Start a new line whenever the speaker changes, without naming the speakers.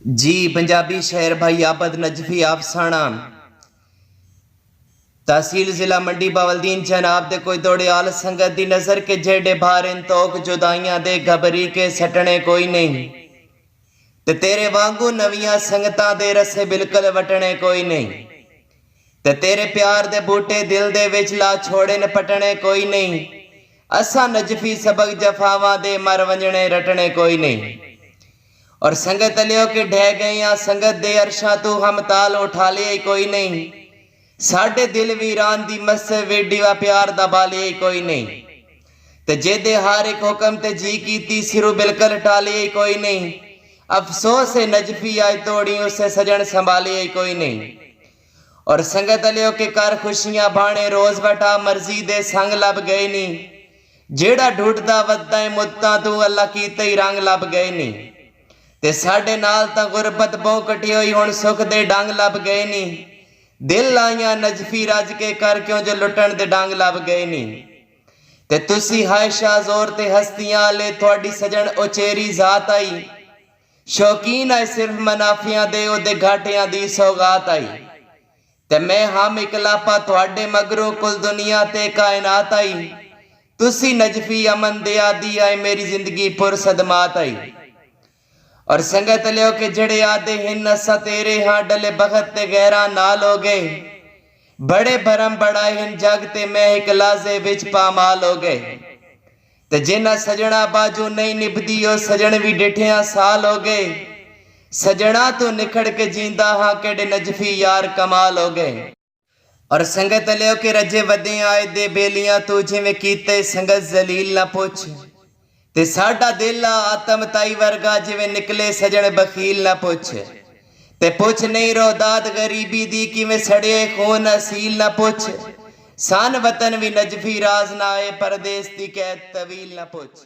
जी पंजाबी शहर भाई आबद नजफी आपसाना तहसील जिला मंडी बावलदीन जनाब दे कोई दौड़े आल संगत दी नजर के जेडे भार इन तोक जुदाइयां दे घबरी के सटने कोई नहीं ते तेरे वांगू नवियां संगतां दे रसे बिल्कुल वटने कोई नहीं ते तेरे प्यार दे बूटे दिल दे विच ला छोड़े न पटने कोई नहीं असा नजफी सबक जफावां दे मर वंजने रटने कोई नहीं और संगत लियो के ढह गए या संगत दे अरशा तू हम ताल उठा ले कोई नहीं साढ़े दिल वीरान दी मस वेडी वा प्यार दा बाले कोई नहीं ते जेदे हर एक हुक्म ते जी कीती सिरू बिल्कुल टाले कोई नहीं अफसोस है नजफी आए तोड़ी उसे सजन संभाले कोई नहीं और संगत लियो के कर खुशियां बाणे रोज वटा मर्जी दे संग लब गए नहीं जेड़ा ढूंढदा वद्दा मुत्ता तू अल्लाह कीते ही रंग लब गए नहीं ते साडे नाल तां गुरबत बहु कटी हुई हुण सुख दे डंग लब गए नी दिल आइयां नजफी रज के कर क्यों जो लुटन दे डंग लब गए नी ते तुसी हाय शाहजोर ते हस्तियां ले थोड़ी सजन उचेरी जात आई शौकीन है सिर्फ मनाफियां दे ओदे घाटियां दी सौगात आई ते मैं हम इकलापा थोड़े मगरों कुल दुनिया ते कायनात आई तुसी नजफी अमन दे आदि आए मेरी जिंदगी पुर सदमात आई और संगत लियो के जड़े आदे हिन असा तेरे हाँ डले बखत ते गहरा नाल हो गए बड़े भरम बड़ाए हिन जग ते मैं एक लाजे विच पामाल हो गए ते जिन्ना सजना बाजू नहीं निभदी ओ सजन भी डिठिया साल हो गए सजना तू निखड़ के जींदा हाँ केड़े नजफी यार कमाल हो गए और संगत लियो के रजे वदे आए दे बेलियां तू जिवें कीते संगत जलील ना पुछ ते साडा दिल आतम ताई वर्गा जिवें निकले सजन बखील ना पुछ ते पुछ नहीं रोदाद गरीबी दी किवें सड़े खून असील ना पुछ सान वतन भी नजफी राज ना आए परदेस दी कैद तवील ना पुछ।